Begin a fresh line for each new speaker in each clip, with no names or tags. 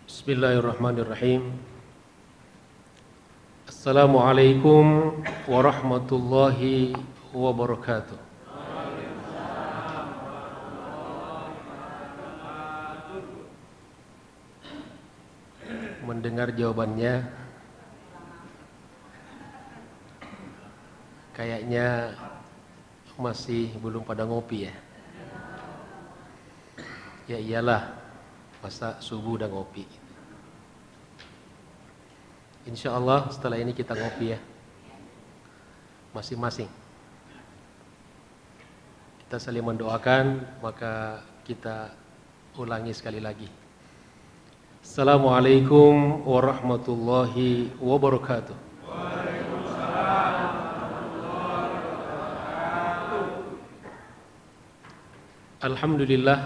Bismillahirrahmanirrahim. Assalamualaikum warahmatullahi wabarakatuh. Mendengar jawabannya, kayaknya masih belum pada ngopi ya. Ya iyalah, masa subuh udah ngopi. Insya Allah setelah ini kita ngopi ya, masing-masing. Kita saling mendoakan, maka kita ulangi sekali lagi. Assalamualaikum warahmatullahi wabarakatuh. Alhamdulillah,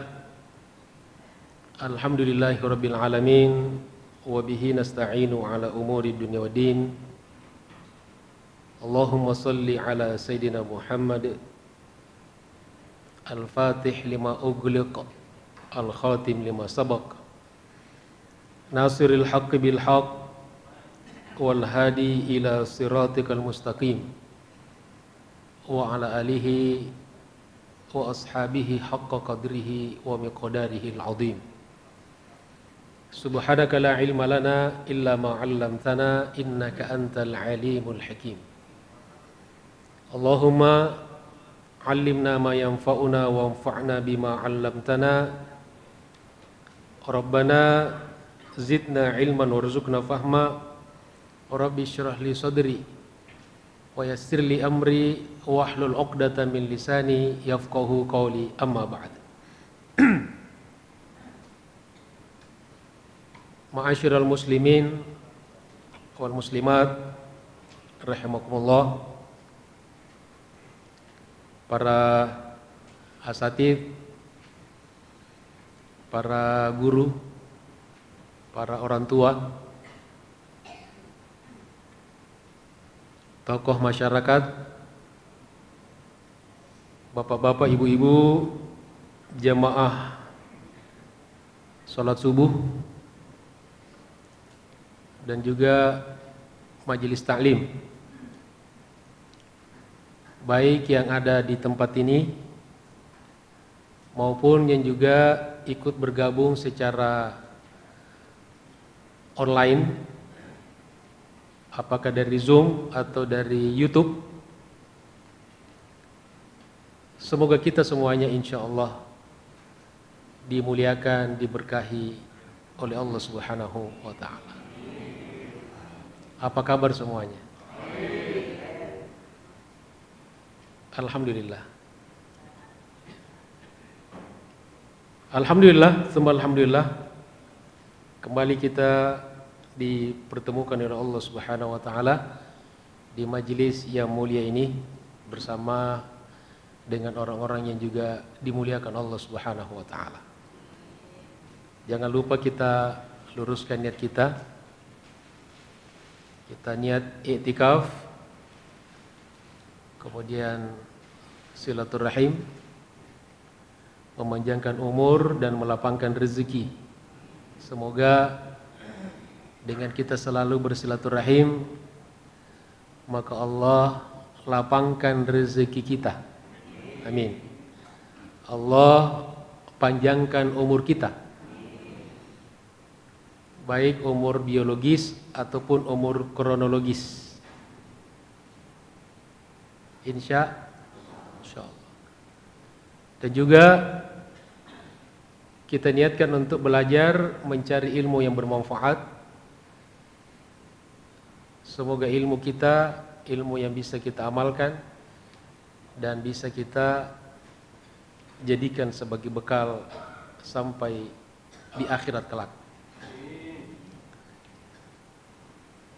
alhamdulillahirabbil alamin. Wabihi nasta'inu ala umuri dunya waddin. Allahumma salli ala Sayyidina Muhammad al-fatih lima ughliq al-khatim lima sabaq nasiril haqqi bil haqq wal hadi ila siratikal mustaqim wa ala alihi wa ashabihi haqqa qadrihi wa miqdarihi al-azim. Subhanaka la ilma lana illa ma 'allamtana innaka antal alimul hakim. Allahumma 'allimna ma yanfa'una wanfa'na bima 'allamtana. Rabbana zidna ilman warzuqna fahma. Rabbi shrah li sadri wa yassir li amri wahlul 'uqdatam min lisani yafqahu qawli, amma ba'd. Ma'asyiral muslimin wal muslimat rahimakumullah, para asatidz, para guru, para orang tua, tokoh masyarakat, bapak-bapak, ibu-ibu, jamaah salat subuh, dan juga majelis taklim, baik yang ada di tempat ini maupun yang juga ikut bergabung secara online, apakah dari Zoom atau dari YouTube. Semoga kita semuanya insya Allah dimuliakan, diberkahi oleh Allah Subhanahu wa ta'ala. Apa kabar semuanya? Alhamdulillah. Alhamdulillah, sembah alhamdulillah. Kembali kita dipertemukan oleh Allah Subhanahu wa taala di majelis yang mulia ini bersama dengan orang-orang yang juga dimuliakan Allah Subhanahu wa taala. Jangan lupa kita luruskan niat kita. Kita niat i'tikaf, kemudian silaturahim, memanjangkan umur dan melapangkan rezeki. Semoga dengan kita selalu bersilaturahim, maka Allah lapangkan rezeki kita. Amin. Allah panjangkan umur kita, baik umur biologis ataupun umur kronologis. Insya Allah. Dan juga kita niatkan untuk belajar mencari ilmu yang bermanfaat. Semoga ilmu kita, ilmu yang bisa kita amalkan dan bisa kita jadikan sebagai bekal sampai di akhirat kelak.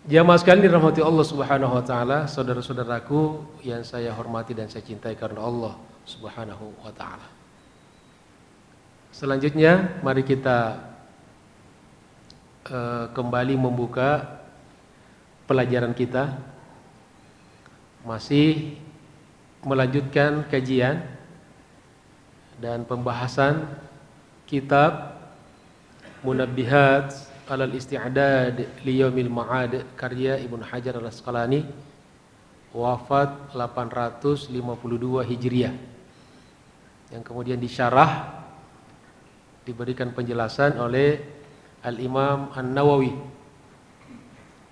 Jamaah sekalian dirahmati Allah Subhanahu wa taala, saudara-saudaraku yang saya hormati dan saya cintai karena Allah Subhanahu wa taala. Selanjutnya mari kita kembali membuka pelajaran kita, masih melanjutkan kajian dan pembahasan kitab Munabbihat alal Isti'dad li Yaumil Ma'ad karya Ibnu Hajar Al-Asqalani, wafat 852 Hijriah, yang kemudian disyarah, diberikan penjelasan oleh Al-Imam An-Nawawi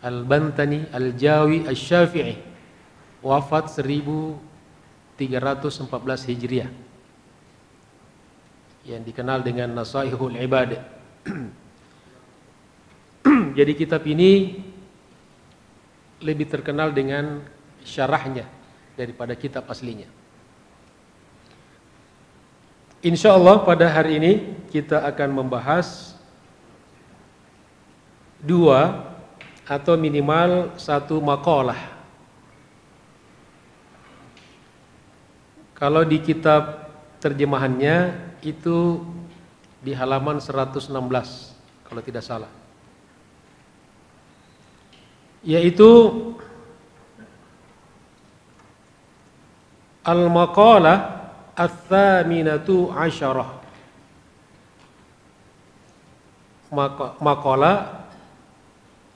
Al-Bantani Al-Jawi Asy-Syafi'i, wafat 1314 Hijriah, yang dikenal dengan Nasaihul Ibad. Jadi kitab ini lebih terkenal dengan syarahnya daripada kitab aslinya. Insyaallah pada hari ini kita akan membahas dua atau minimal satu maqalah. Kalau di kitab terjemahannya itu di halaman 116 kalau tidak salah, yaitu al-maqalah Ats-Tsaminatu Asyarah, maqalah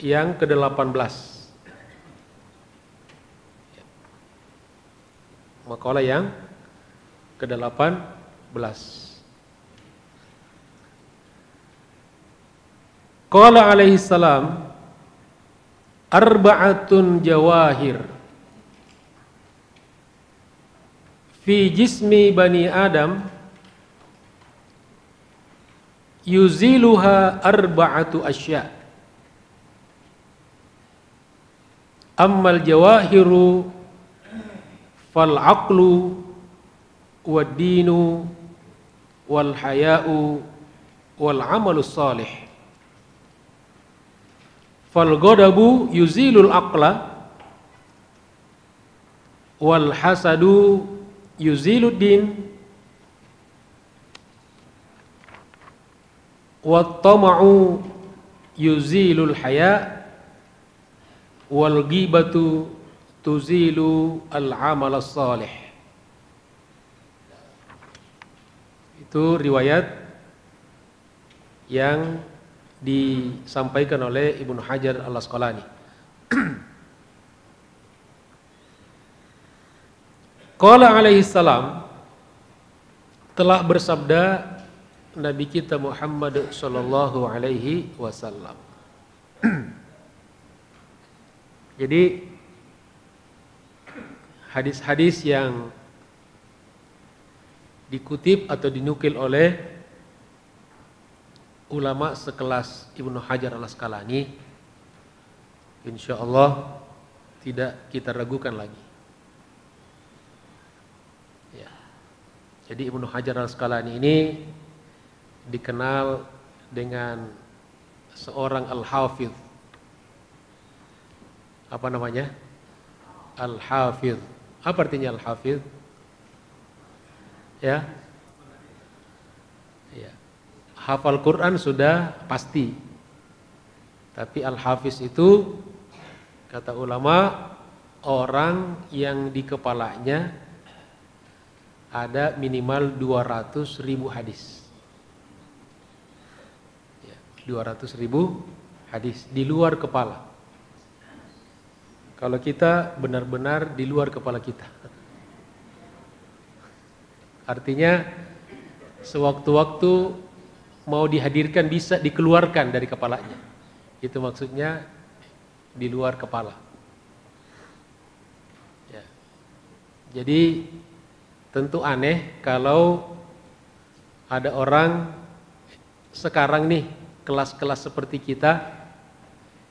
yang ke-18. Maqalah yang ke-18. Qala alaihi salam, arba'atun jawahir fi jismi bani Adam yuziluha arba'atu asya. Ammal jawahiru fal aqlu wad dinu wal haya'u wal amalus salih. Fal ghadabu yuzilul aqla wal hasadu yuzilud din wat tama'u yuzilul haya wal ghibatu tuzilu al amal salih. Itu riwayat yang disampaikan oleh Ibnu Hajar Al-Asqalani. Qala alaihi salam, telah bersabda Nabi kita Muhammad sallallahu alaihi wasallam. Jadi hadis-hadis yang dikutip atau dinukil oleh ulama sekelas Ibnu Hajar Al-Asqalani, insyaallah tidak kita ragukan lagi. Ya. Jadi Ibnu Hajar Al-Asqalani ini dikenal dengan seorang al-hafidh. Apa namanya? Al-hafidh. Apa artinya al-hafidh? Ya. Ya. Hafal Quran sudah pasti. Tapi al-hafiz itu kata ulama orang yang di kepalanya ada minimal 200.000 hadis. Ya, 200.000 hadis di luar kepala. Kalau kita benar-benar di luar kepala kita. Artinya sewaktu-waktu mau dihadirkan bisa dikeluarkan dari kepalanya. Itu maksudnya di luar kepala. Ya. Jadi tentu aneh kalau ada orang sekarang nih kelas-kelas seperti kita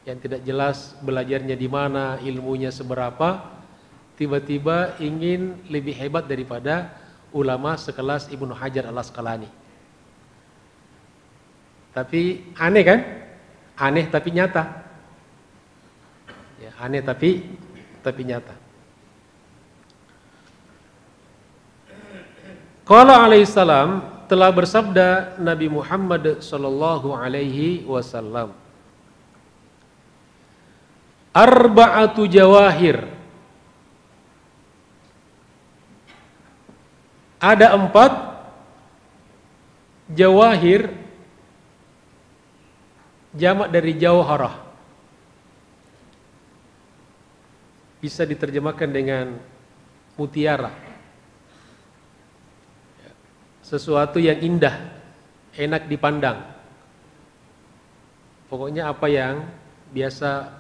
yang tidak jelas belajarnya di mana, ilmunya seberapa, tiba-tiba ingin lebih hebat daripada ulama sekelas Ibnu Hajar Al-Asqalani. Tapi aneh kan? Aneh tapi nyata. Ya, aneh tapi nyata. Qala alaihi salam, telah bersabda Nabi Muhammad sallallahu alaihi wasallam, arba'atu jawahir. Ada 4 jawahir, jamak dari jauharah. Bisa diterjemahkan dengan mutiara. Sesuatu yang indah, enak dipandang. Pokoknya apa yang biasa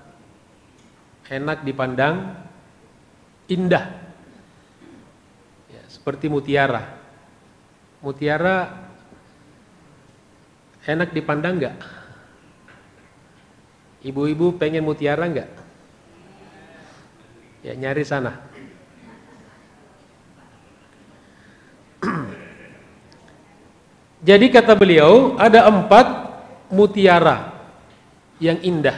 enak dipandang, indah. Ya, seperti mutiara. Mutiara enak dipandang enggak? Ibu-ibu pengen mutiara enggak? Ya, nyari sana. Jadi kata beliau, ada 4 mutiara yang indah.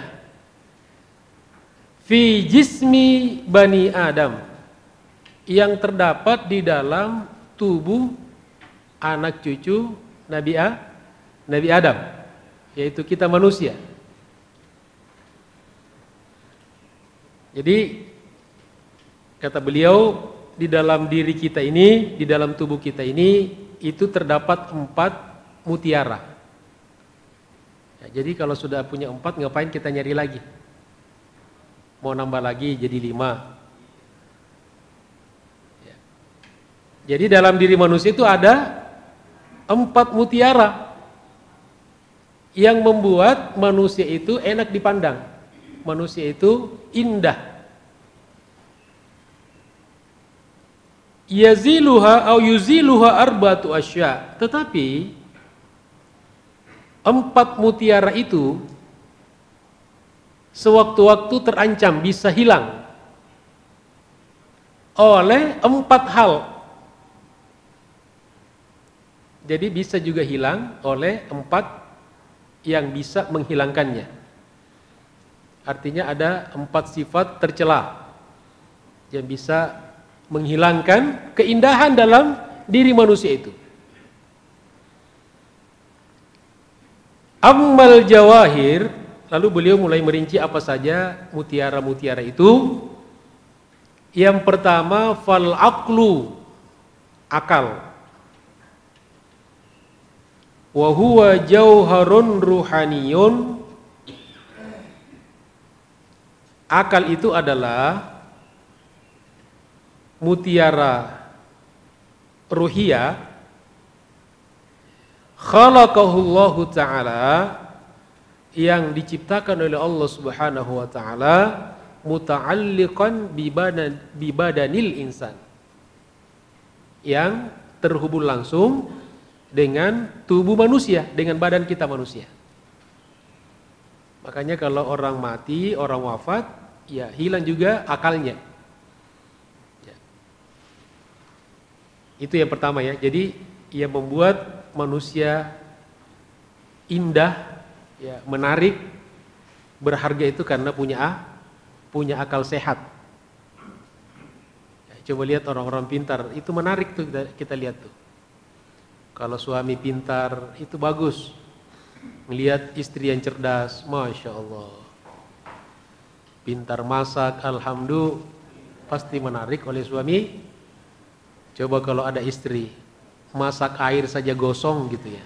Fi jismi bani Adam, yang terdapat di dalam tubuh anak cucu Nabi Adam, yaitu kita manusia. Jadi kata beliau, di dalam diri kita ini, di dalam tubuh kita ini, itu terdapat 4 mutiara. Ya, jadi kalau sudah punya 4, ngapain kita nyari lagi? Mau nambah lagi jadi 5. Ya. Jadi dalam diri manusia itu ada 4 mutiara yang membuat manusia itu enak dipandang. Manusia itu indah. Yaziluha au yuziluha arba'atu asya. Tetapi 4 mutiara itu sewaktu-waktu terancam bisa hilang oleh 4 hal. Jadi bisa juga hilang oleh 4 yang bisa menghilangkannya. Artinya ada 4 sifat tercela yang bisa menghilangkan keindahan dalam diri manusia itu. Ammal jawahir, lalu beliau mulai merinci apa saja mutiara-mutiara itu. Yang pertama, fal aqlu, akal. Wa huwa jauharun ruhaniyun. Akal itu adalah mutiara ruhiyah, khalaqahullahu ta'ala, yang diciptakan oleh Allah Subhanahu wa ta'ala, muta'alliqan bibadanil insan, yang terhubung langsung dengan tubuh manusia, dengan badan kita manusia. Makanya kalau orang mati, orang wafat, ya hilang juga akalnya. Itu yang pertama ya. Jadi ia membuat manusia indah, ya, menarik, berharga itu karena punya akal sehat. Ya, coba lihat orang-orang pintar, itu menarik tuh kita lihat tuh. Kalau suami pintar itu bagus. Melihat istri yang cerdas, masya Allah. Pintar masak, alhamdulillah, pasti menarik oleh suami. Coba kalau ada istri masak air saja gosong gitu ya.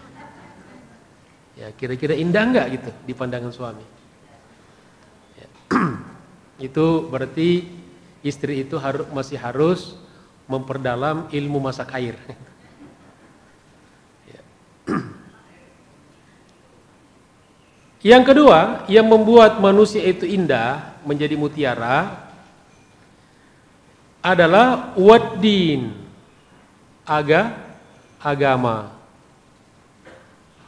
Ya kira-kira indah enggak gitu di pandangan suami? Ya. Itu berarti istri itu masih harus memperdalam ilmu masak air. Ya. Yang kedua, yang membuat manusia itu indah, menjadi mutiara, adalah waddin, agama.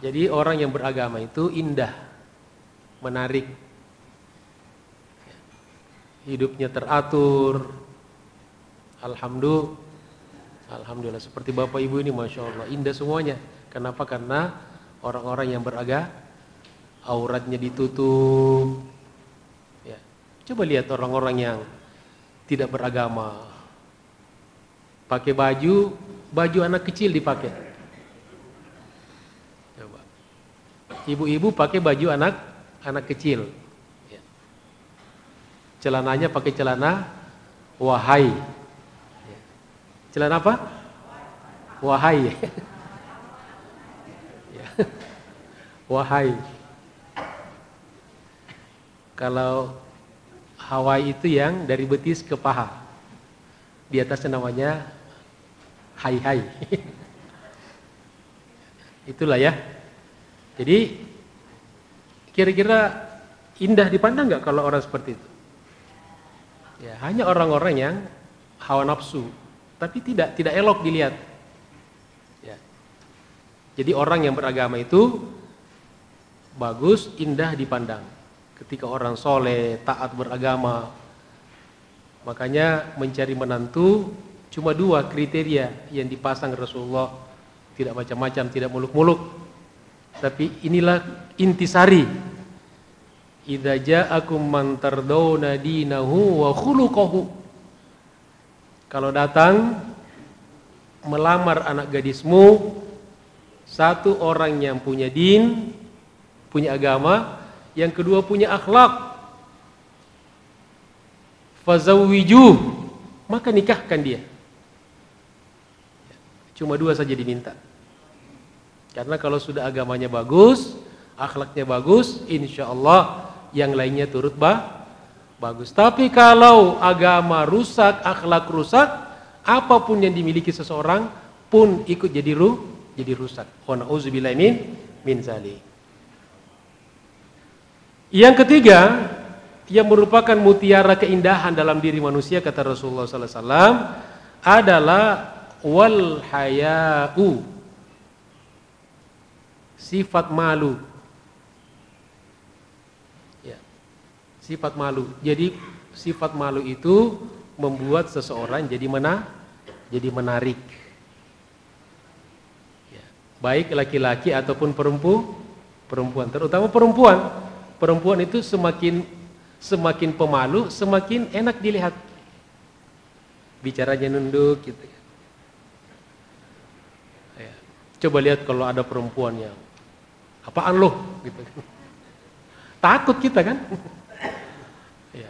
Jadi orang yang beragama itu indah, menarik, hidupnya teratur. Alhamdulillah, seperti bapak ibu ini masya Allah indah semuanya. Kenapa? Karena orang-orang yang beragama, auratnya ditutup. Ya. Coba lihat orang-orang yang tidak beragama, pakai baju anak kecil dipakai. ibu-ibu pakai baju anak kecil. Ya. Celananya pakai celana wahai. Ya. Celana apa? Wahai. Ya. Wahai. Kalau Hawaii itu yang dari betis ke paha. Di atasnya namanya hai. Itulah ya. Jadi kira-kira indah dipandang nggak kalau orang seperti itu? Ya, hanya orang-orang yang hawa nafsu, tapi tidak elok dilihat. Ya. Jadi orang yang beragama itu bagus, indah dipandang. Ketika orang soleh, taat beragama, makanya mencari menantu cuma 2 kriteria yang dipasang Rasulullah. Tidak macam-macam, tidak muluk-muluk. Tapi inilah intisari. Idza ja'akum man tardawna dinahu wa khuluquhu. Kalau datang melamar anak gadismu, satu orang yang punya din, punya agama, yang kedua punya akhlak, fazawwijuh, maka nikahkan dia. Cuma 2 saja diminta. Karena kalau sudah agamanya bagus, akhlaknya bagus, insya Allah yang lainnya turut bagus. Tapi kalau agama rusak, akhlak rusak, apapun yang dimiliki seseorang pun ikut jadi rusak. Wa na'udzubillahi min zalik. Yang ketiga, yang merupakan mutiara keindahan dalam diri manusia, kata Rasulullah sallallahu alaihi wasallam, adalah wal haya'u, sifat malu. Ya, sifat malu. Jadi sifat malu itu membuat seseorang jadi menarik. Ya, baik laki-laki ataupun perempuan, terutama perempuan. Perempuan itu semakin pemalu, semakin enak dilihat. Bicaranya nunduk gitu. Ya. Coba lihat kalau ada perempuan yang apaan loh gitu. Takut kita kan? Ya.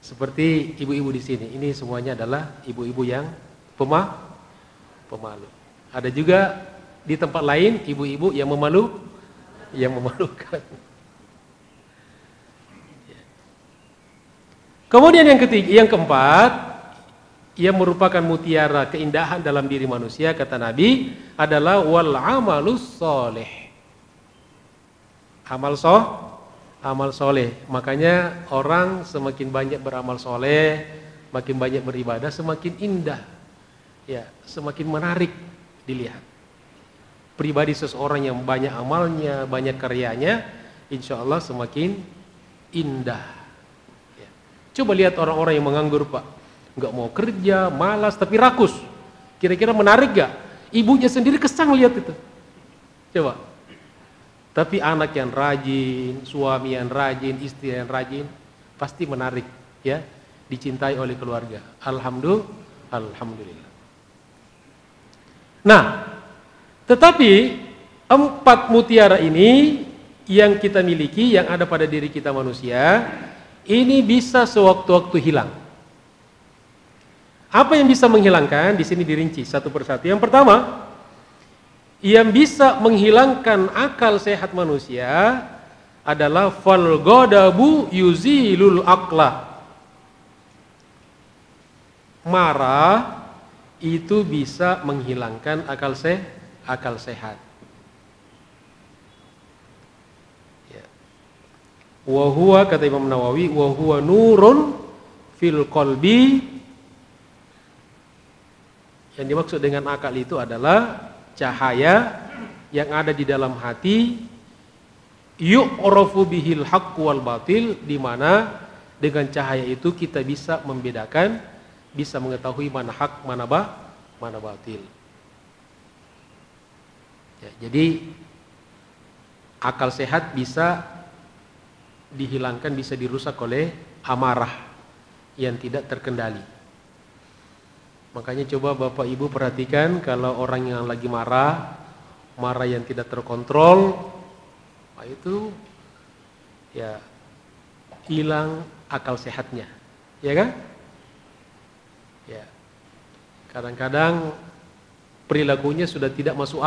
Seperti ibu-ibu di sini. Ini semuanya adalah ibu-ibu yang pemalu. Ada juga di tempat lain ibu-ibu yang memalukan. Kemudian yang keempat, yang merupakan mutiara keindahan dalam diri manusia, kata Nabi, adalah wal amalus soleh. Amal soleh. Makanya orang semakin banyak beramal soleh, makin banyak beribadah, semakin indah, ya, semakin menarik dilihat. Pribadi seseorang yang banyak amalnya, banyak karyanya, insya Allah semakin indah. Ya. Coba lihat orang-orang yang menganggur, Pak, nggak mau kerja, malas, tapi rakus. Kira-kira menarik gak? Ibunya sendiri kesang lihat itu. Coba. Tapi anak yang rajin, suami yang rajin, istri yang rajin, pasti menarik, ya, dicintai oleh keluarga. Alhamdulillah. Nah, tetapi 4 mutiara ini yang kita miliki, yang ada pada diri kita manusia, ini bisa sewaktu-waktu hilang. Apa yang bisa menghilangkan? Di sini dirinci satu persatu. Yang pertama, yang bisa menghilangkan akal sehat manusia adalah fal ghadabu yuzilul aqla. Marah itu bisa menghilangkan akal sehat. Ya. Wa huwa, kata Imam Nawawi, wa huwa nurun fil qalbi. Yang dimaksud dengan akal itu adalah cahaya yang ada di dalam hati, yu'rafu bihil haqq wal batil, di mana dengan cahaya itu kita bisa membedakan, bisa mengetahui mana hak, mana batil. Ya, jadi akal sehat bisa dihilangkan, bisa dirusak oleh amarah yang tidak terkendali. Makanya coba Bapak Ibu perhatikan, kalau orang yang lagi marah, marah yang tidak terkontrol, itu ya hilang akal sehatnya, ya kan? Ya, kadang-kadang perilakunya sudah tidak masuk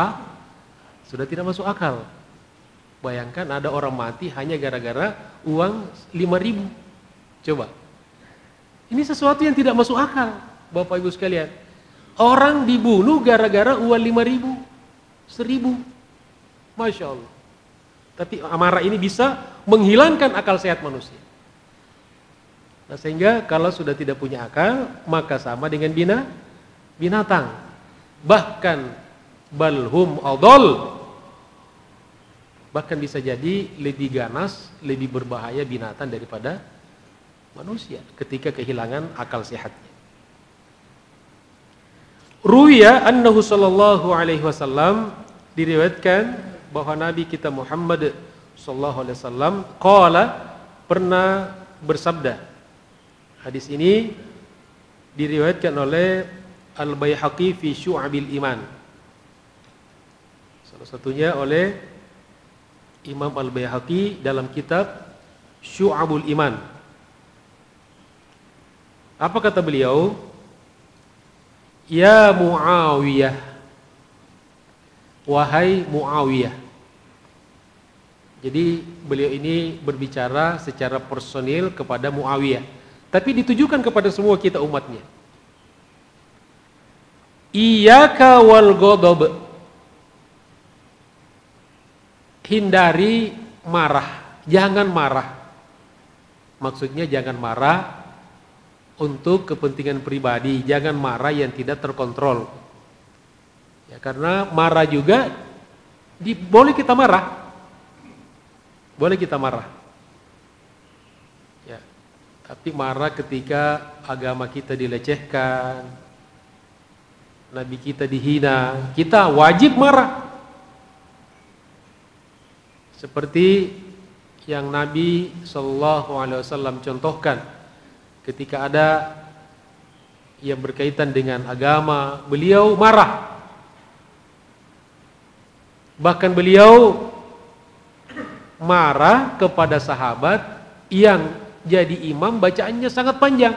akal. Bayangkan ada orang mati hanya gara-gara uang 5.000. Coba, ini sesuatu yang tidak masuk akal, Bapak Ibu sekalian. Orang dibunuh gara-gara uang 5.000, 1.000, Masya Allah. Tapi amarah ini bisa menghilangkan akal sehat manusia. Nah, sehingga kalau sudah tidak punya akal, maka sama dengan binatang. Bahkan balhum adol, bahkan bisa jadi lebih ganas, lebih berbahaya binatang daripada manusia ketika kehilangan akal sehatnya. Ruya annahu sallallahu alaihi wasallam, diriwayatkan bahwa Nabi kita Muhammad sallallahu alaihi wasallam qala, pernah bersabda. Hadis ini diriwayatkan oleh Al-Baihaqi fi Syu'abil Iman. Salah satunya oleh Imam Al-Baihaqi dalam kitab Syu'abul Iman. Apa kata beliau? Ya Muawiyah, wahai Muawiyah. Jadi beliau ini berbicara secara personil kepada Muawiyah, tapi ditujukan kepada semua kita umatnya. Iyyaka wal ghadab, hindari marah, jangan marah. Maksudnya jangan marah untuk kepentingan pribadi, jangan marah yang tidak terkontrol. Ya, karena marah juga boleh kita marah. Boleh kita marah. Ya. Tapi marah ketika agama kita dilecehkan, Nabi kita dihina, kita wajib marah. Seperti yang Nabi SAW contohkan ketika ada yang berkaitan dengan agama, beliau marah. Bahkan beliau marah kepada sahabat yang jadi imam bacaannya sangat panjang.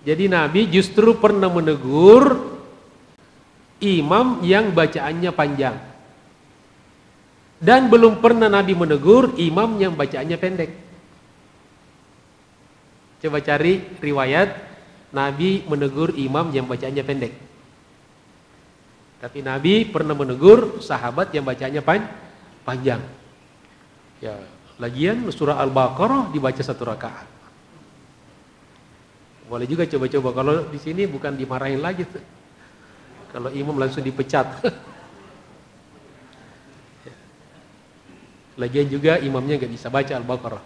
Jadi Nabi justru pernah menegur imam yang bacaannya panjang. Dan belum pernah Nabi menegur imam yang bacaannya pendek. Coba cari riwayat Nabi menegur imam yang bacaannya pendek. Tapi Nabi pernah menegur sahabat yang bacaannya panjang. Ya, lagian surah Al-Baqarah dibaca 1 rakaat. Boleh juga coba-coba, kalau di sini bukan dimarahin lagi tuh. Kalau imam langsung dipecat. Lagian juga imamnya nggak bisa baca Al-Baqarah,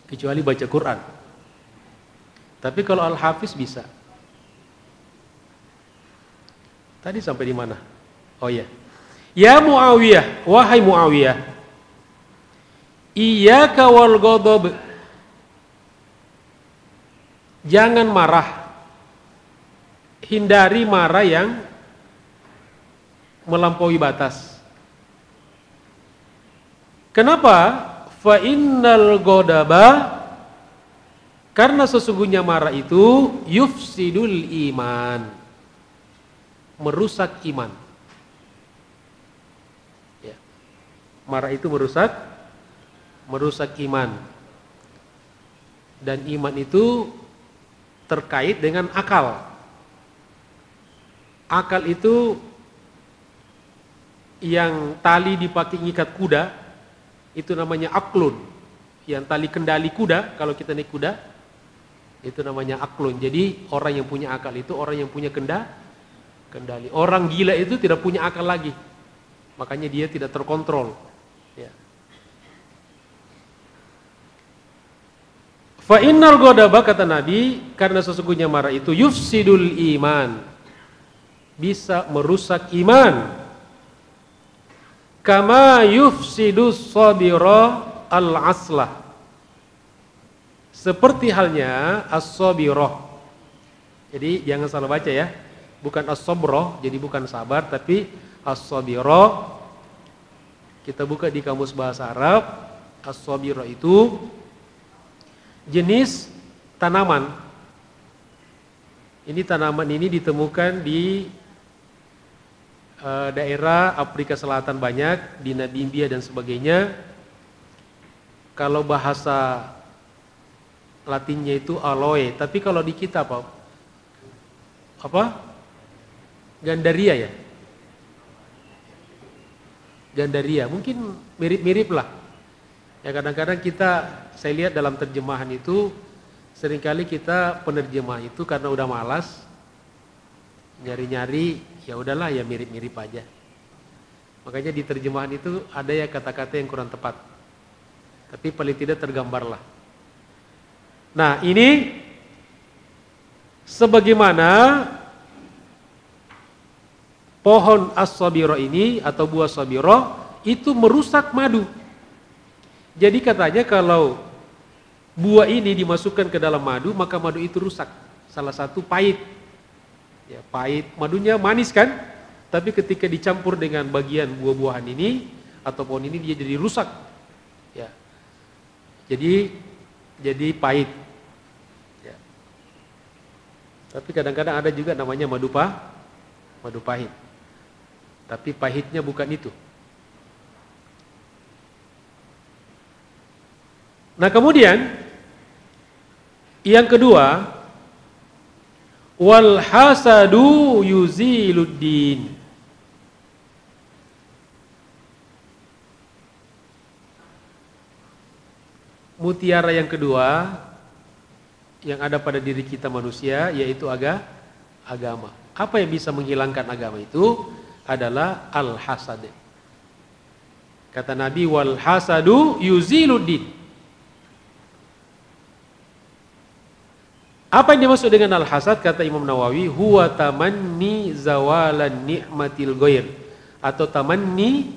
kecuali baca Quran. Tapi kalau Al-Hafiz bisa. Tadi sampai di mana? Oh ya. Ya Muawiyah, wahai Muawiyah. Iyyaka wal ghadab. Jangan marah. Hindari marah yang melampaui batas. Kenapa? Fa innal ghadaba, karena sesungguhnya marah itu yufsidul iman, merusak iman. Ya. Marah itu merusak iman. Dan iman itu terkait dengan akal. Akal itu yang tali dipakai ngikat kuda, itu namanya aklun. Yang tali kendali kuda, kalau kita naik kuda, itu namanya aklun. Jadi orang yang punya akal itu orang yang punya kendali. Orang gila itu tidak punya akal lagi, makanya dia tidak terkontrol. Ya. Fa innal ghadaba, kata Nabi, karena sesungguhnya marah itu yufsidul iman, bisa merusak iman. Kama yufsidus sabira al-aslah, seperti halnya as-sabirah. Jadi jangan salah baca ya. bukan as-sabra, jadi bukan sabar, tapi as-sabira. Kita buka di kamus bahasa Arab, as-sabira itu jenis tanaman. Ini tanaman ini ditemukan di daerah Afrika Selatan banyak, di Namibia dan sebagainya. Kalau bahasa Latinnya itu aloe, tapi kalau di kita apa? Gandaria ya? Gandaria, mungkin mirip-mirip lah. Ya kadang-kadang saya lihat dalam terjemahan itu, seringkali kita penerjemah itu karena udah malas, nyari-nyari, ya udahlah ya mirip-mirip aja. Makanya di terjemahan itu ada ya kata-kata yang kurang tepat. Tapi paling tidak tergambar lah. Nah ini sebagaimana pohon as-sabira ini atau buah sabira itu merusak madu. Jadi katanya kalau buah ini dimasukkan ke dalam madu, maka madu itu rusak. Salah satu pahit. Ya, pahit, madunya manis kan? Tapi ketika dicampur dengan bagian buah-buahan ini atau pohon ini dia jadi rusak. Ya. Jadi pahit. Ya. Tapi kadang-kadang ada juga namanya madu pahit. Tapi pahitnya bukan itu. Nah kemudian yang kedua, wal hasadu yuziluddin. Mutiara yang kedua yang ada pada diri kita manusia yaitu agama. Apa yang bisa menghilangkan agama itu adalah al-hasad. Kata Nabi, wal hasadu yuziluddin. Apa yang dimaksud dengan al-hasad? Kata Imam Nawawi, huwa tamanni zawalan ni'matil ghair, atau tamanni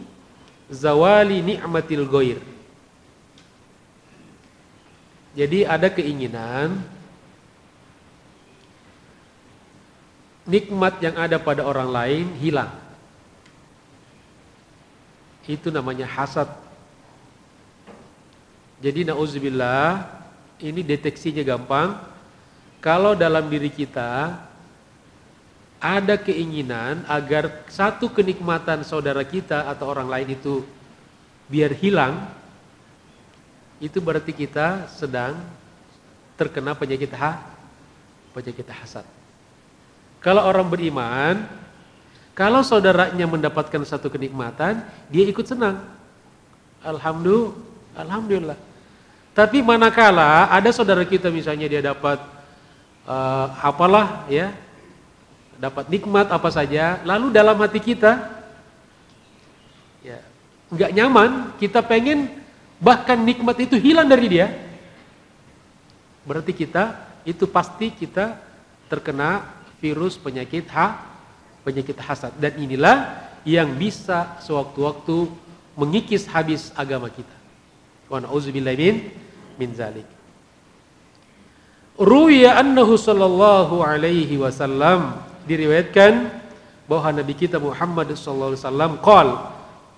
zawali ni'matil ghair. Jadi ada keinginan nikmat yang ada pada orang lain hilang. Itu namanya hasad. Jadi na'udzubillah, ini deteksinya gampang. Kalau dalam diri kita ada keinginan agar satu kenikmatan saudara kita atau orang lain itu biar hilang, itu berarti kita sedang terkena penyakit hasad. Kalau orang beriman, kalau saudaranya mendapatkan satu kenikmatan, dia ikut senang. Alhamdulillah. Tapi manakala ada saudara kita misalnya dia dapat dapat nikmat apa saja, lalu dalam hati kita ya nggak nyaman, kita pengen bahkan nikmat itu hilang dari dia, berarti pasti kita terkena virus penyakit hasad, dan inilah yang bisa sewaktu-waktu mengikis habis agama kita. Wa na'udzubillahi min zalik. Ruwiya annahu sallallahu alaihi wasallam, diriwayatkan bahwa Nabi kita Muhammad sallallahu alaihi wasallam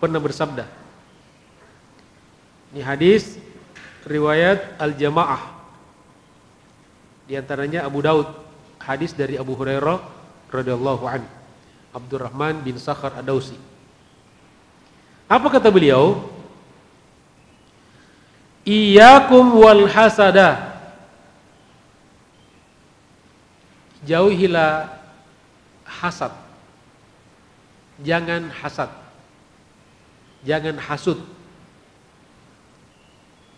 pernah bersabda. Ini hadis riwayat Al-Jamaah. Di antaranya Abu Daud, hadis dari Abu Hurairah radhiyallahu anhu, Abdurrahman bin Sakhar Ad-Dausi. Apa kata beliau? Iyyakum wal hasada. Jauhilah hasad. Jangan hasad. Jangan hasud.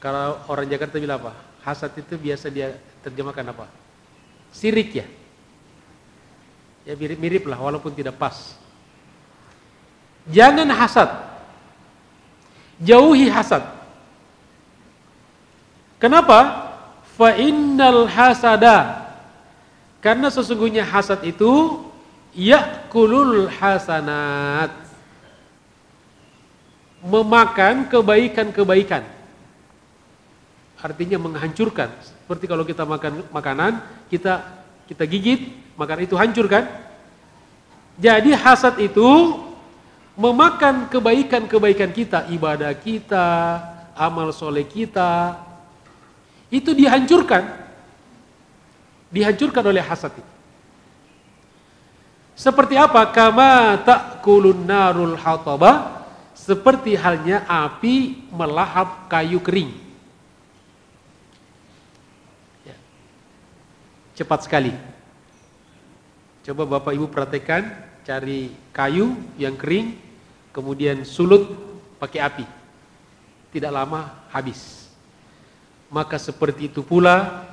Kalau orang Jakarta bilang apa? Hasad itu biasa dia terjemahkan apa? Sirik ya. Ya mirip-mirip lah walaupun tidak pas. Jangan hasad. Jauhi hasad. Kenapa? Fa innal hasada. Karena sesungguhnya hasad itu yakulul hasanat, memakan kebaikan-kebaikan. Artinya menghancurkan. Seperti kalau kita makan makanan, kita gigit, makanan itu hancur kan? Jadi hasad itu memakan kebaikan-kebaikan kita, ibadah kita, amal soleh kita, itu dihancurkan oleh hasad itu. Seperti apa? Kama ta'kulun narul hataba, seperti halnya api melahap kayu kering. Ya. Cepat sekali. Coba Bapak Ibu perhatikan, cari kayu yang kering, kemudian sulut pakai api. Tidak lama habis. Maka seperti itu pula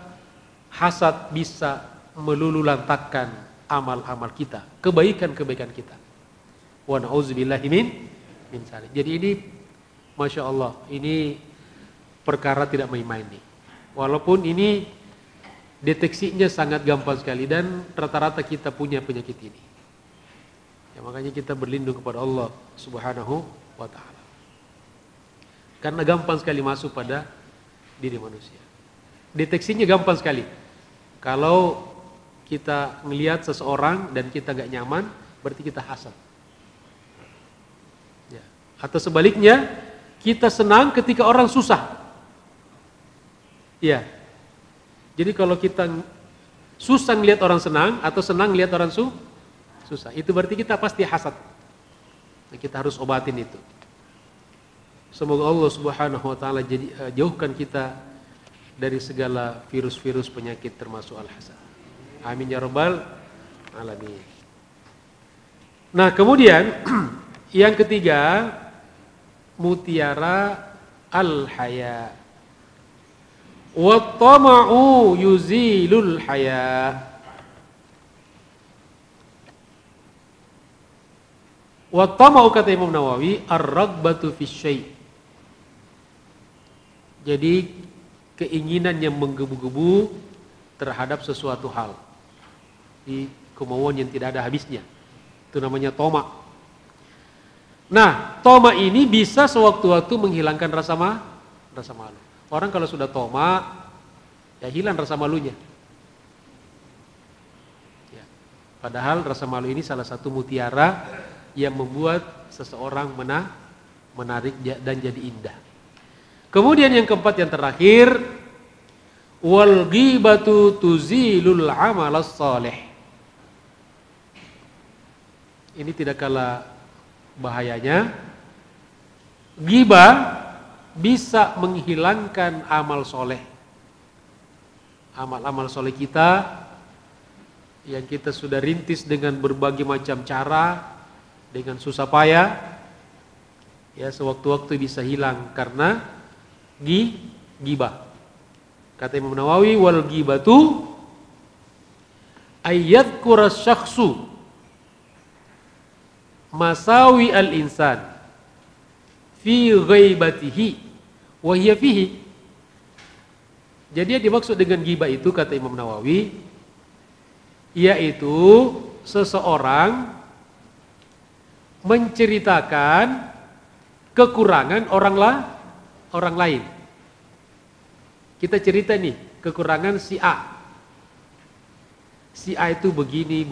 hasad bisa melululantakkan amal-amal kita, kebaikan-kebaikan kita. Wa na'udzubillahi min dzalik. Jadi ini Masya Allah, ini perkara tidak main-main nih. Walaupun ini deteksinya sangat gampang sekali dan rata-rata kita punya penyakit ini. Ya, makanya kita berlindung kepada Allah Subhanahu wa taala. Karena gampang sekali masuk pada diri manusia. Deteksinya gampang sekali. Kalau kita melihat seseorang dan kita gak nyaman, berarti kita hasad. Ya. Atau sebaliknya, kita senang ketika orang susah. Ya. Jadi kalau kita susah ngelihat orang senang atau senang ngelihat orang susah, itu berarti kita pasti hasad. Nah, kita harus obatin itu. Semoga Allah Subhanahu wa taala jauhkan kita dari segala virus-virus penyakit termasuk al-hasad. Amin ya rabbal alamin. Nah, kemudian yang ketiga, mutiara al-haya. Wa tama'u yuzilul haya. Wa tama'u, kata Imam Nawawi, ar-ragbatu fi syai'. Jadi keinginan yang menggebu-gebu terhadap sesuatu hal. Di kemauan yang tidak ada habisnya. Itu namanya toma. Nah, toma ini bisa sewaktu-waktu menghilangkan rasa malu. Orang kalau sudah toma, ya hilang rasa malunya. Ya. Padahal rasa malu ini salah satu mutiara yang membuat seseorang menarik dan jadi indah. Kemudian yang keempat, yang terakhir, wal ghibatu tuzilul amalas salih. Ini tidak kalah bahayanya. Ghibah bisa menghilangkan amal soleh. Amal-amal soleh kita yang kita sudah rintis dengan berbagai macam cara, dengan susah payah, ya sewaktu-waktu bisa hilang karena ghibah. Kata Imam Nawawi, wal ghibatu ayyadhkura syakhsu masawi al-insan fi ghaibatihi wa hiya fihi. Jadi yang dimaksud dengan ghibah itu, kata Imam Nawawi, yaitu seseorang menceritakan kekurangan orang lain. Kita cerita nih kekurangan si A. Si A itu begini.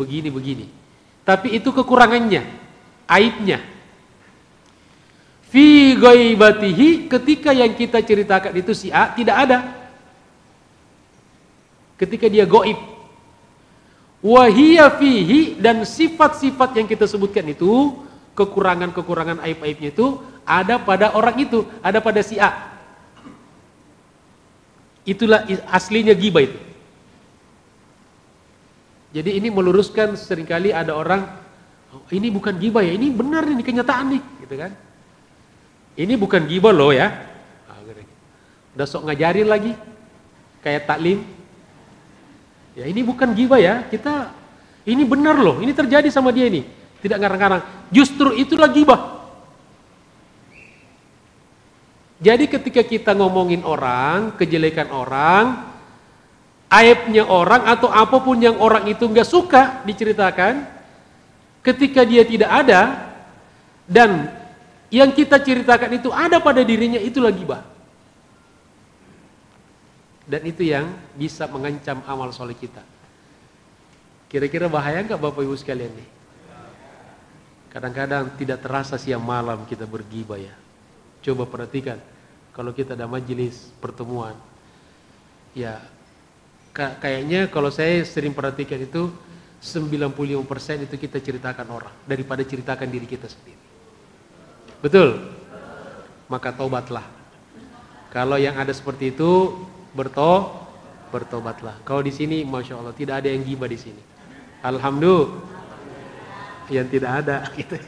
Tapi itu kekurangannya, aibnya. Fi ghaibatihi, ketika yang kita ceritakan itu si A tidak ada. Ketika dia gaib. Wa hiya fihi, dan sifat-sifat yang kita sebutkan itu, kekurangan-kekurangan aib-aibnya itu ada pada orang itu, ada pada si A. Itulah aslinya ghibah itu. Jadi ini meluruskan, seringkali ada orang, oh, ini bukan ghibah ya, ini benar, ini kenyataan nih, gitu kan. Ini bukan ghibah loh ya. Udah sok ngajarin lagi, kayak taklim. Ya ini bukan ghibah ya, kita, ini benar loh, ini terjadi sama dia ini. Tidak ngarang-ngarang, justru itulah ghibah. Jadi ketika kita ngomongin orang, kejelekan orang, aibnya orang, atau apapun yang orang itu nggak suka diceritakan, ketika dia tidak ada, dan yang kita ceritakan itu ada pada dirinya, itulah ghibah. Dan itu yang bisa mengancam amal soleh kita. Kira-kira bahaya nggak Bapak Ibu sekalian nih? Kadang-kadang tidak terasa siang malam kita bergibah ya. Coba perhatikan, kalau kita ada majelis pertemuan, ya kayaknya kalau saya sering perhatikan itu 95% itu kita ceritakan orang daripada ceritakan diri kita sendiri. Betul? Maka tobatlah. Kalau yang ada seperti itu bertobatlah. Kalau di sini Masya Allah tidak ada yang gibah di sini. Alhamdulillah. Yang tidak ada gitu.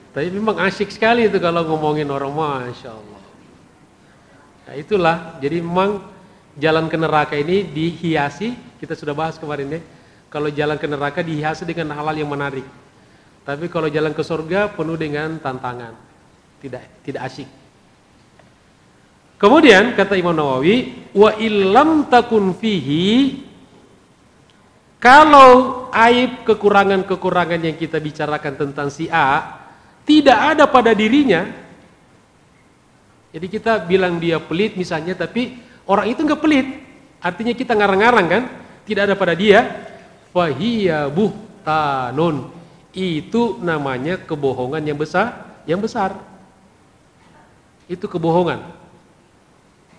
Tapi memang asyik sekali itu kalau ngomongin orang, Masya Allah. Nah itulah, jadi memang jalan ke neraka ini dihiasi, kita sudah bahas kemarin ya. Kalau jalan ke neraka dihiasi dengan hal-hal yang menarik. Tapi kalau jalan ke surga penuh dengan tantangan. Tidak asyik. Kemudian kata Imam Nawawi, wa illam takun fihi, kalau aib kekurangan-kekurangan yang kita bicarakan tentang si A tidak ada pada dirinya. Jadi kita bilang dia pelit misalnya, tapi orang itu enggak pelit. Artinya kita ngarang-ngarang kan? Tidak ada pada dia. Fahiya buhtanun. Itu namanya kebohongan yang besar. Itu kebohongan.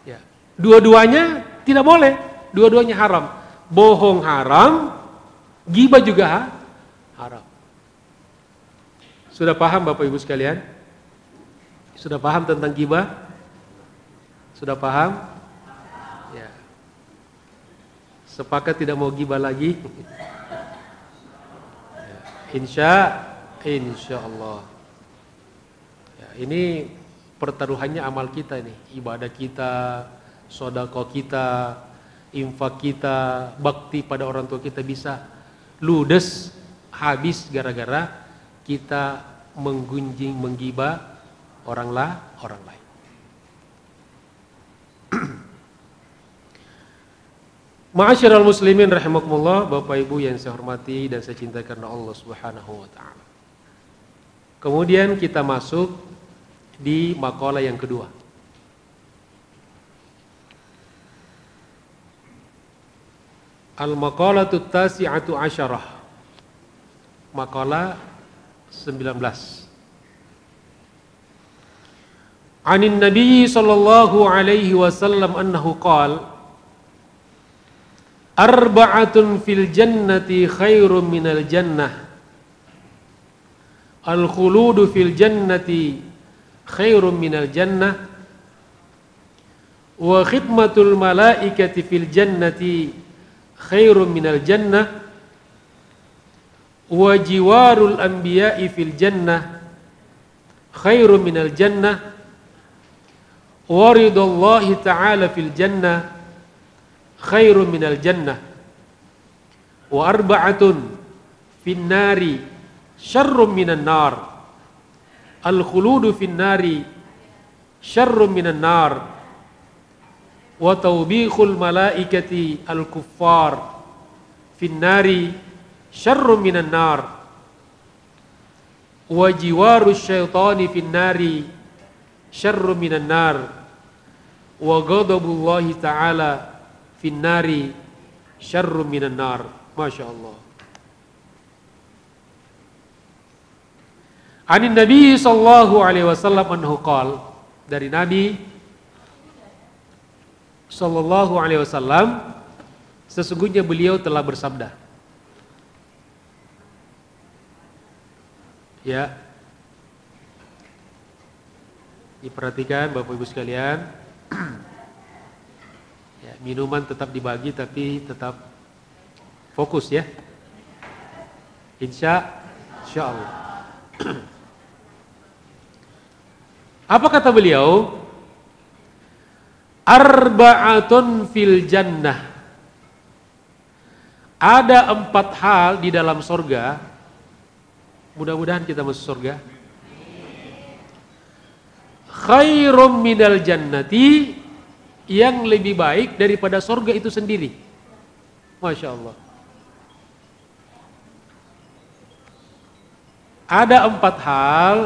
Ya. Dua-duanya tidak boleh. Dua-duanya haram. Bohong haram, ghibah juga haram. Sudah paham Bapak Ibu sekalian? Sudah paham tentang ghibah? Sudah paham? Ya. Sepakat tidak mau ghibah lagi? Ya. Insya Allah. Ya, ini pertaruhannya amal kita nih, ibadah kita, sedekah kita, infak kita, bakti pada orang tua kita bisa ludes habis gara-gara kita menggunjing, menggibah orang lain. Ma'asyiral muslimin rahimakumullah, Bapak Ibu yang saya hormati dan saya cintai karena Allah Subhanahu wa taala. Kemudian kita masuk di makalah yang kedua. Al-maqalatu tasi'atu asyarah. Makalah 19. Anin Nabi sallallahu alaihi wasallam annahu qala arba'atun fil jannati khairum minal jannah. Al-khuludu fil jannati khairum minal jannah. Wa khidmatul malaikati fil jannati khairum minal jannah. Wa jiwarul anbiya'i fil jannah khairum minal jannah. Wa ridallahi ta'ala fil jannah khairum minal jannah. Wa arba'atun fin nari syarrum minan nar. Al-khuludu fin nari syarrum minan nar. Wa tawbikhul malaikati al-kuffar fin nari syarrum minan nar. Wa jiwaru syaitani fin nari syarrum minan nar. Wa ghadabullahi ta'ala fin nari syarrum minan nar. Masya Allah. Anin Nabi sallallahu alaihi wasallam anhu qala, dari Nabi sallallahu alaihi wasallam, sesungguhnya beliau telah bersabda. Ya. Diperhatikan Bapak Ibu sekalian. Ya, minuman tetap dibagi tapi tetap fokus ya. Insya Allah. Apa kata beliau? Arba'atun fil jannah. Ada 4 hal di dalam surga. Mudah-mudahan kita masuk surga. Khairum minal jannati, yang lebih baik daripada surga itu sendiri. Masya Allah. Ada 4 hal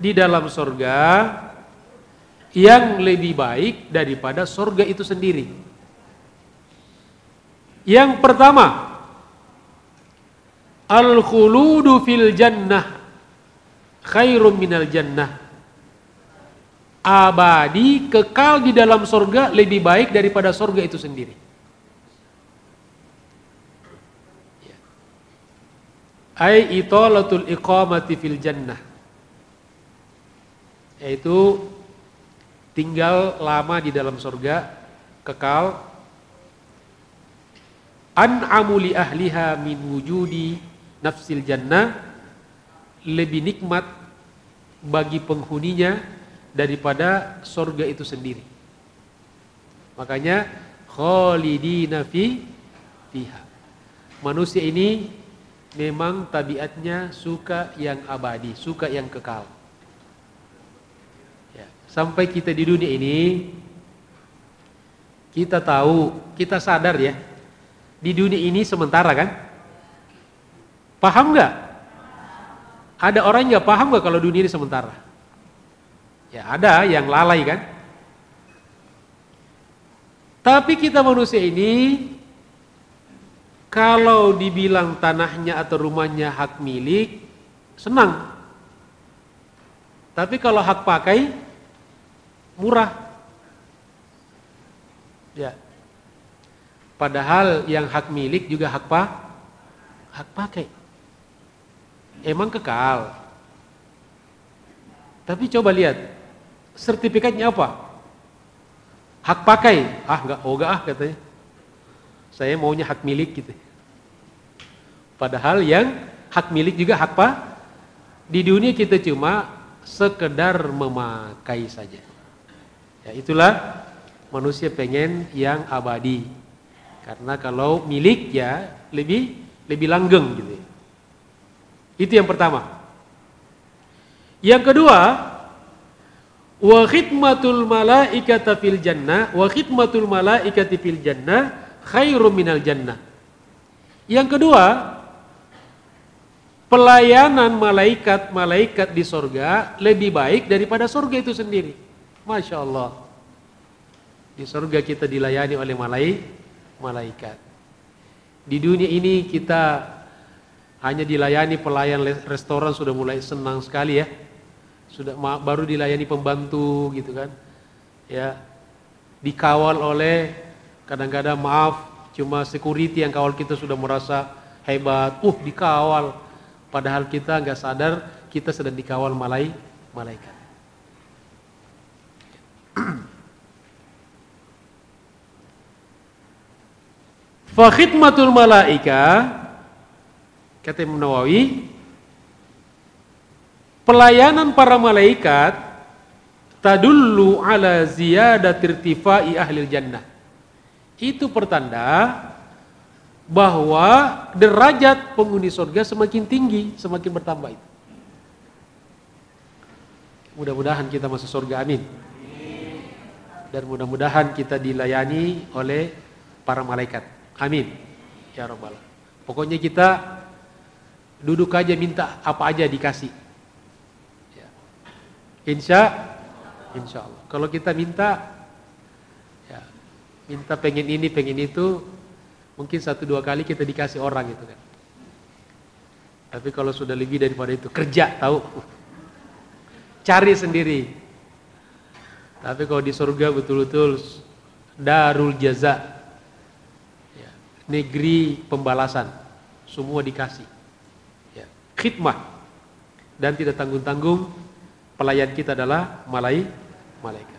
di dalam surga yang lebih baik daripada surga itu sendiri. Yang pertama, al-khuludu fil jannah khairum minal jannah. Abadi, kekal di dalam surga lebih baik daripada surga itu sendiri. Ai italatul iqamati fil jannah, yaitu tinggal lama di dalam surga, kekal. An'amu li ahliha min wujudi nafsil jannah, lebih nikmat bagi penghuninya daripada surga itu sendiri. Makanya khalidina fiha. Manusia ini memang tabiatnya suka yang abadi, suka yang kekal. Ya, sampai kita di dunia ini kita tahu, kita sadar ya, di dunia ini sementara kan? Paham nggak? Ada orang nggak paham nggak kalau dunia ini sementara? Ya ada yang lalai kan? Tapi kita manusia ini, kalau dibilang tanahnya atau rumahnya hak milik, senang. Tapi kalau hak pakai, murah. Ya. Padahal yang hak milik juga hak pakai. Emang kekal. Tapi coba lihat, sertifikatnya apa? Hak pakai. Enggak katanya. Saya maunya hak milik gitu. Padahal yang hak milik juga hak di dunia kita cuma sekedar memakai saja. Ya, itulah manusia pengen yang abadi. Karena kalau milik ya lebih langgeng gitu. Itu yang pertama. Yang kedua, wa khidmatul malaikati fil jannah, wa khidmatul malaikati fil jannah khairum minal jannah. Yang kedua, pelayanan malaikat di surga lebih baik daripada surga itu sendiri. Masya Allah. Di surga kita dilayani oleh malaikat. Di dunia ini kita hanya dilayani pelayan restoran, sudah mulai senang sekali ya. Sudah baru dilayani pembantu gitu kan. Ya. Dikawal oleh kadang-kadang cuma security yang kawal kita sudah merasa hebat. Dikawal. Padahal kita nggak sadar kita sedang dikawal malaikat. Fa khidmatul malaika, kata Imam Nawawi, pelayanan para malaikat tadullu ala ziyadati irtifai ahlil jannah. Itu pertanda bahwa derajat penghuni surga semakin tinggi, semakin bertambah itu. Mudah-mudahan kita masuk surga, amin. Dan mudah-mudahan kita dilayani oleh para malaikat, amin. Ya Rabbal. Pokoknya kita duduk aja minta apa aja dikasih. Ya. Insya Allah. Kalau kita minta pengen ini, pengen itu, mungkin 1-2 kali kita dikasih orang gitu kan. Tapi kalau sudah lebih daripada itu, kerja tahu. Cari sendiri. Tapi kalau di surga betul-betul darul jaza. Ya, negeri pembalasan. Semua dikasih. Ya, khidmah. Dan tidak tanggung-tanggung, pelayan kita adalah malaikat.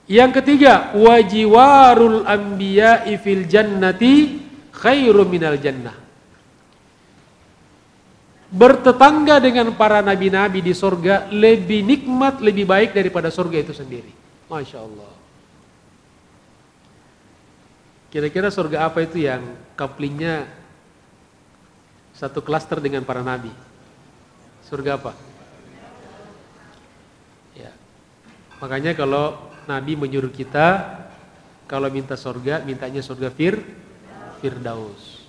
Yang ketiga, wajiwarul anbiya'i fil jannati khairum minal jannah. Bertetangga dengan para nabi-nabi di surga lebih nikmat, lebih baik daripada surga itu sendiri. Masya Allah. Kira-kira surga apa itu yang couplingnya satu klaster dengan para nabi? Surga apa? Ya. Makanya kalau Nabi menyuruh kita kalau minta surga, mintanya surga Firdaus.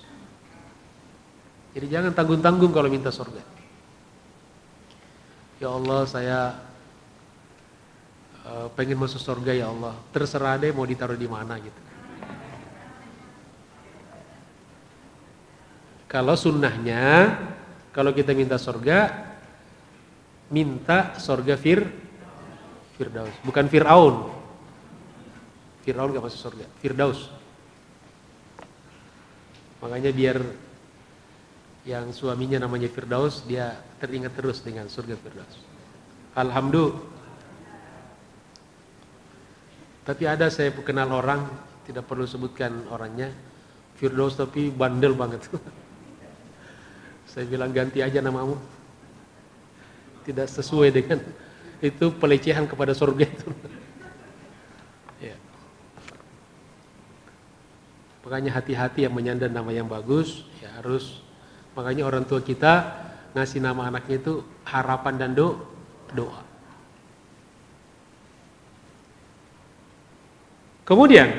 Jadi jangan tanggung-tanggung kalau minta surga. Ya Allah, saya pengen masuk surga ya Allah. Terserah deh mau ditaruh di mana gitu. Kalau sunnahnya, kalau kita minta surga, minta surga Firdaus, bukan Fir'aun. Fir'aun gak masuk surga, Firdaus. Makanya biar yang suaminya namanya Firdaus, dia teringat terus dengan surga Firdaus. Alhamdulillah. Tapi ada saya kenal orang, tidak perlu sebutkan orangnya, Firdaus tapi bandel banget. Saya bilang ganti aja namamu. Tidak sesuai dengan itu, pelecehan kepada surga itu. Ya. Makanya hati-hati yang menyandang nama yang bagus, ya harus. Makanya orang tua kita ngasih nama anaknya itu harapan dan doa. Kemudian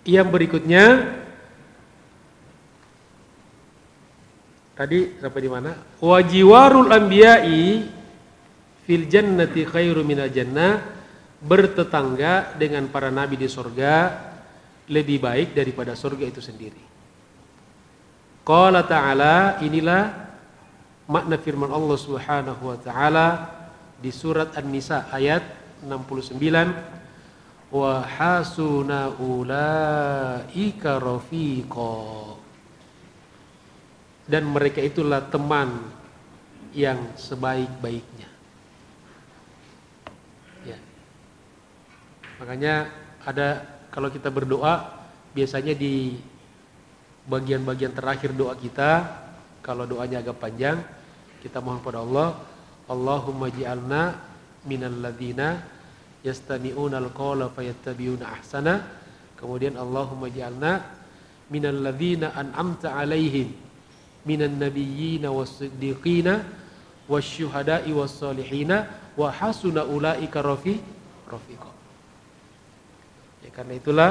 yang berikutnya tadi sampai di mana? Wajiwarul anbiya'i fil jannati khairu minal jannah, bertetangga dengan para nabi di surga lebih baik daripada surga itu sendiri. Qala ta'ala, inilah makna firman Allah Subhanahu wa taala di surat An-Nisa ayat 69, wa hasuna ulaika rafiqa, dan mereka itulah teman yang sebaik-baiknya. Ya. Makanya ada, kalau kita berdoa biasanya di bagian-bagian terakhir doa kita, kalau doanya agak panjang, kita mohon pada Allah, Allahumma ja'alna minal ladzina yastami'una al-qawla fayattabi'una ahsana. Kemudian Allahumma ja'alna minal ladzina an'amta 'alaihim minan nabiyyina was-siddiqina wasyuhada'i was-solihina wa hasuna ulaika rafiqa. Ya, karena itulah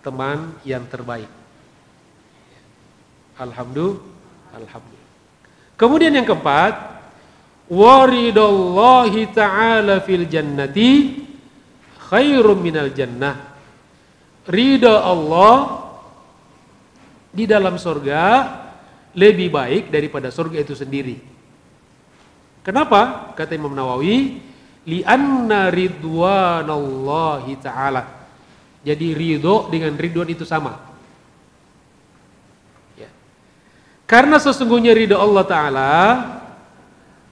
teman yang terbaik. Alhamdulillah. Kemudian yang keempat, waridallahi ta'ala fil jannati khairum minal jannah. Ridha Allah di dalam surga lebih baik daripada surga itu sendiri. Kenapa? Kata Imam Nawawi, li'anna ridwanallahi ta'ala. Jadi ridho dengan ridwan itu sama. Karena sesungguhnya ridha Allah Ta'ala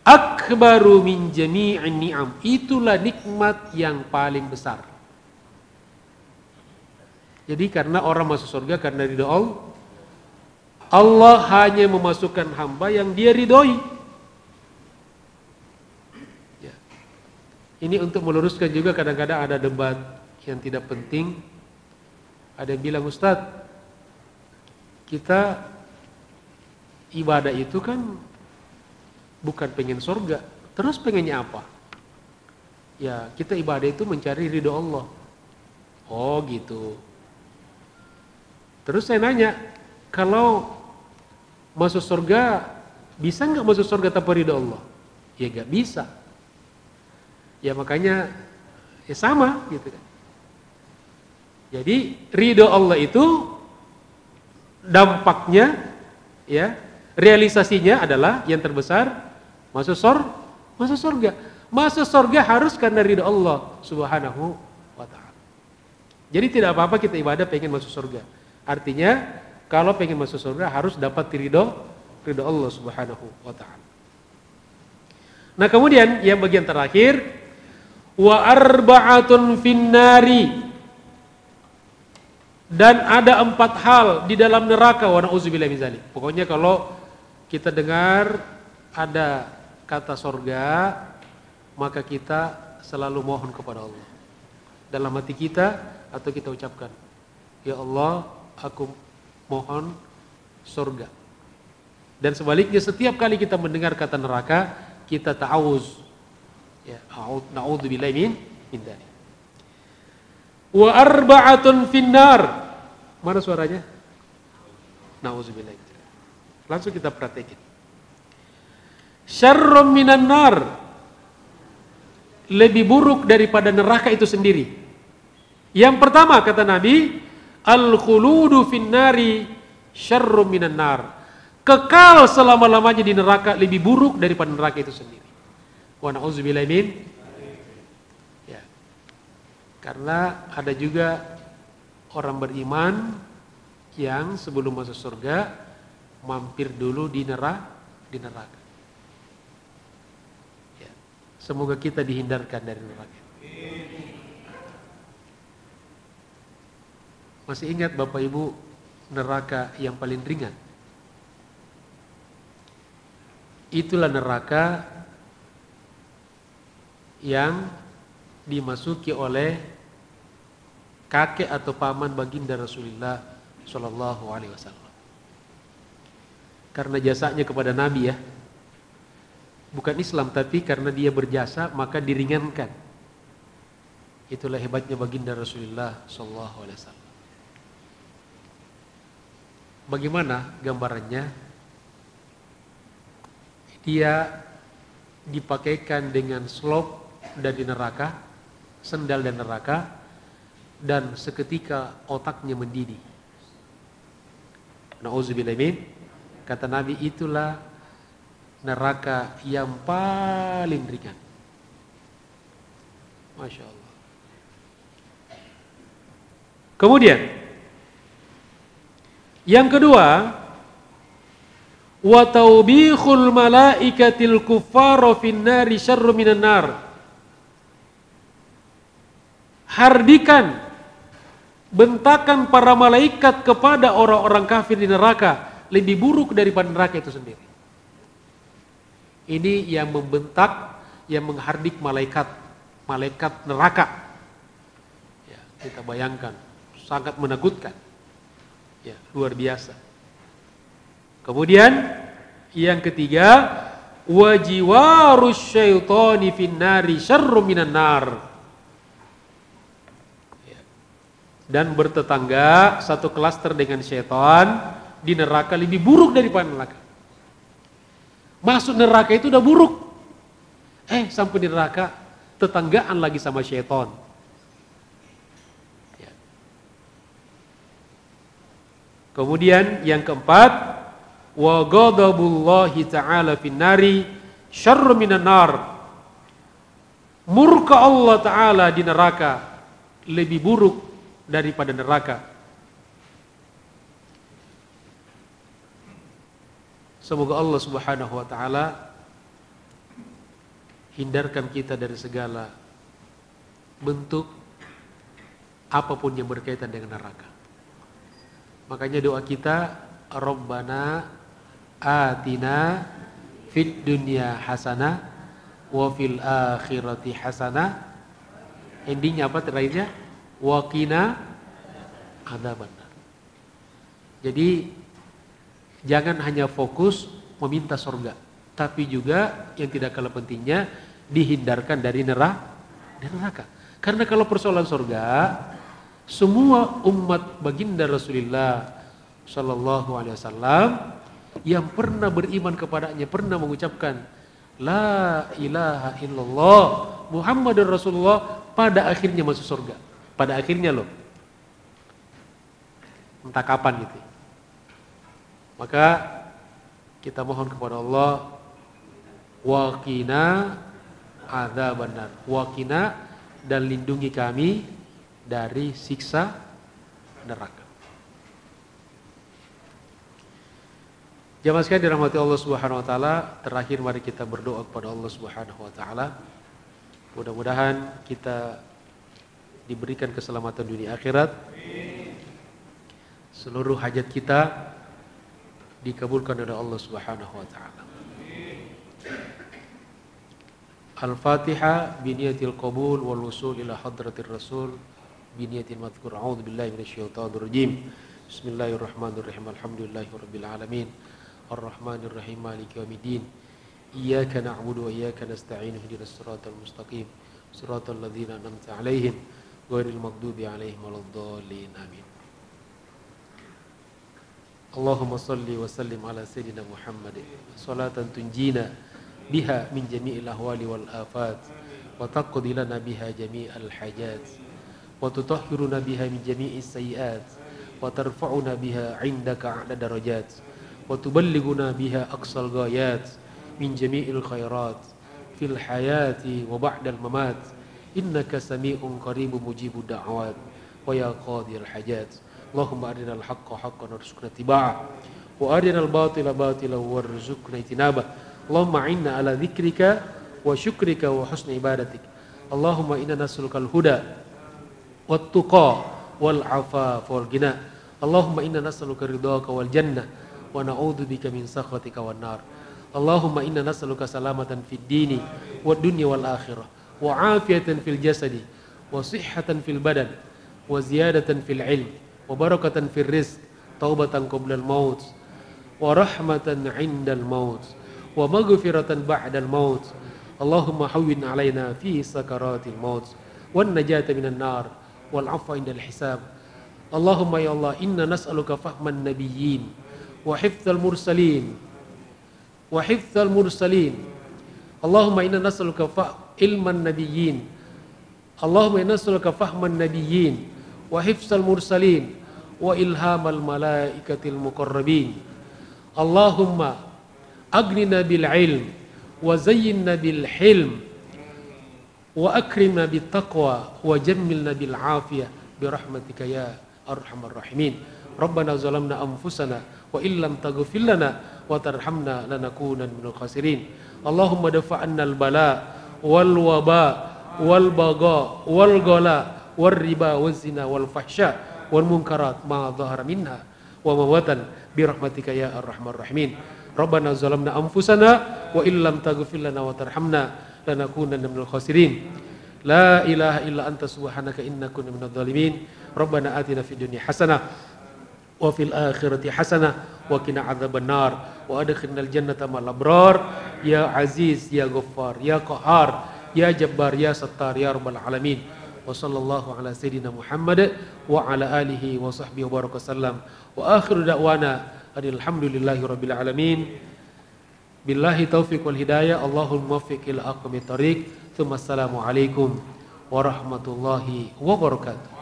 akbaru min jami'in ni'am, itulah nikmat yang paling besar. Jadi karena orang masuk surga karena ridha Allah, Allah hanya memasukkan hamba yang dia ridhoi. Ya. Ini untuk meluruskan juga, kadang-kadang ada debat yang tidak penting. Ada yang bilang, Ustadz, kita ibadah itu kan bukan pengen surga, terus pengennya apa? Ya, kita ibadah itu mencari ridho Allah. Oh gitu. Terus saya nanya, kalau masuk surga, bisa nggak masuk surga tanpa ridho Allah? Ya nggak bisa. Ya makanya ya sama gitu kan. Jadi ridho Allah itu dampaknya, ya, realisasinya adalah yang terbesar masuk surga. Masuk surga harus karena ridha Allah Subhanahu wa ta'ala. Jadi tidak apa-apa kita ibadah pengen masuk surga. Artinya kalau pengen masuk surga harus dapat ridha Allah Subhanahu wa ta'ala. Nah, kemudian yang bagian terakhir, wa arba'atun finnari, dan ada 4 hal di dalam neraka, wa na'udzubillahi min dzalik. Pokoknya kalau kita dengar ada kata surga, maka kita selalu mohon kepada Allah. Dalam hati kita atau kita ucapkan, ya Allah, aku mohon surga. Dan sebaliknya setiap kali kita mendengar kata neraka, kita ta'awuz. Ya, na'udzubillahi min dzalik. Wa arba'atun finnar. Mana suaranya? Na'udzubillahi. Langsung kita praktekin. Syarrum minan nar, lebih buruk daripada neraka itu sendiri. Yang pertama kata Nabi, al-khuludu finnari syarrum minan nar. Kekal selama-lamanya di neraka lebih buruk daripada neraka itu sendiri. Wa na'udzubillahi min. Ya. Karena ada juga orang beriman yang sebelum masuk surga mampir dulu di neraka. Ya. Semoga kita dihindarkan dari neraka. Masih ingat Bapak Ibu neraka yang paling ringan? Itulah neraka yang dimasuki oleh kakek atau paman baginda Rasulullah Shallallahu Alaihi Wasallam. Karena jasanya kepada Nabi ya, bukan Islam, tapi karena dia berjasa maka diringankan. Itulah hebatnya baginda Rasulullah Shallallahu Alaihi Wasallam. Bagaimana gambarannya? Dia dipakaikan dengan slop dari neraka, sendal dan neraka, dan seketika otaknya mendidih. Na'udzubillahi min. Kata Nabi, itulah neraka yang paling ringan. Masya Allah. Kemudian yang kedua, wa taubihul malaikatil kuffara finnari syarru minan nar. Hardikan, bentakan para malaikat kepada orang-orang kafir di neraka lebih buruk daripada neraka itu sendiri. Ini yang membentak, yang menghardik malaikat neraka. Ya, kita bayangkan, sangat menakutkan. Ya, luar biasa. Kemudian yang ketiga, wajiwarus syaitani finnari syarru minan nar. Ya. Dan bertetangga satu klaster dengan syaitan di neraka lebih buruk daripada neraka. Masuk neraka itu udah buruk. Sampai di neraka tetanggaan lagi sama syaitan. Ya. Kemudian yang keempat, wa ghadabullahi ta'ala finnari syarru minan nar. Murka Allah Ta'ala di neraka lebih buruk daripada neraka. Semoga Allah Subhanahu wa Ta'ala hindarkan kita dari segala bentuk apapun yang berkaitan dengan neraka. Makanya doa kita, Rabbana atina fid dunya hasanah wa fil akhirati hasanah. Endingnya apa terakhirnya? Wa qina adzabannar. Jadi jangan hanya fokus meminta surga, tapi juga yang tidak kalah pentingnya dihindarkan dari neraka. Karena kalau persoalan surga, semua umat baginda Rasulullah Sallallahu Alaihi Wasallam yang pernah beriman kepadanya, pernah mengucapkan La ilaha illallah Muhammadur Rasulullah, pada akhirnya masuk surga. Pada akhirnya loh, entah kapan gitu. Maka kita mohon kepada Allah, waqina adzabannar, waqina, dan lindungi kami dari siksa neraka. Jamaah sekalian dirahmati Allah Subhanahu wa taala, terakhir mari kita berdoa kepada Allah Subhanahu wa taala. Mudah-mudahan kita diberikan keselamatan dunia akhirat. Seluruh hajat kita dikabulkan oleh Allah Subhanahu wa taala. Al-Fatihah biniyatil qabul wal wusul ila hadratir rasul biniyatil madhkur. A'udzu billahi minasyaitonir rajim. Bismillahirrahmanirrahim. Alhamdulillahirabbil alamin. Arrahmanir rahim. Maliki yaumiddin. Iyyaka na'budu wa iyyaka nasta'in. Ihdinas siratal mustaqim. Siratal ladzina an'amta 'alaihim ghairil maghdubi 'alaihim waladdallin. Amin. Allahumma salli wa sallim ala sayyidina Muhammad salatan tunjina biha min jami'il ahwali wal afat wa taqdi lana biha jami'al hajat wa tutahhiruna biha min jami'is sayyi'at وترفعنا بها عندك أعلى درجات وتبلغنا بها أقصى الغايات من جميع الخيرات في الحياة وبعد الممات إنك سميع قريب مجيب الدعوات ويا قاضي الحاجات اللهم أرنا الحق حقا وارزقنا اتباعه وأرنا الباطل باطلا وارزقنا اجتنابه اللهم أعنا على ذكرك وشكرك وحسن عبادتك اللهم إنا نسألك الهدى والتقى والعفاف والغنى اللهم إنا نسألك رضاك والجنة ونعوذ بك من سخطك والنار اللهم إنا نسألك سلامة في الدين والدنيا والآخرة وعافية في الجسد وصحة في البدن وزيادة في العلم وبركة في الرزق توبة قبل الموت ورحمة عند الموت ومغفرة بعد الموت اللهم هون علينا في سكرات الموت والنجاة من النار والعفو عند الحساب اللهم يا الله إنا نسألك فهم النبيين وحفظ المرسلين اللهم إنا نسألك علم النبيين اللهم إنا نسألك فهم النبيين وحفظ المرسلين وإلهام الملائكة المقربين اللهم أغننا بالعلم وزينا بالحلم وأكرمنا بالتقوى وجملنا بالعافية برحمتك يا أرحم الراحمين ربنا ظلمنا أنفسنا وإن لم تغفر لنا وترحمنا لنكونن من الخاسرين اللهم دفع عنا البلاء والوباء والبغاء والغلاء والربا والزنا والفحشاء والمنكرات ما ظهر منها وما بطن برحمتك يا أرحم الراحمين ربنا ظلمنا أنفسنا وإن لم تغفر لنا وترحمنا لنكونن من الخاسرين لا إله إلا أنت سبحانك إنا كنا من الظالمين ربنا آتنا في الدنيا حسنة وفي الآخرة حسنة وقنا عذاب النار وأدخلنا الجنة مع الأبرار يا عزيز يا غفار يا قهار يا جبار يا ستار يا رب العالمين وصلى الله على سيدنا محمد وعلى آله وصحبه وبارك وسلم وآخر دعوانا أن الحمد لله رب العالمين بالله توفيق والهداية اللهم موفق إلى أقوم الطريق ثم السلام عليكم ورحمة الله وبركاته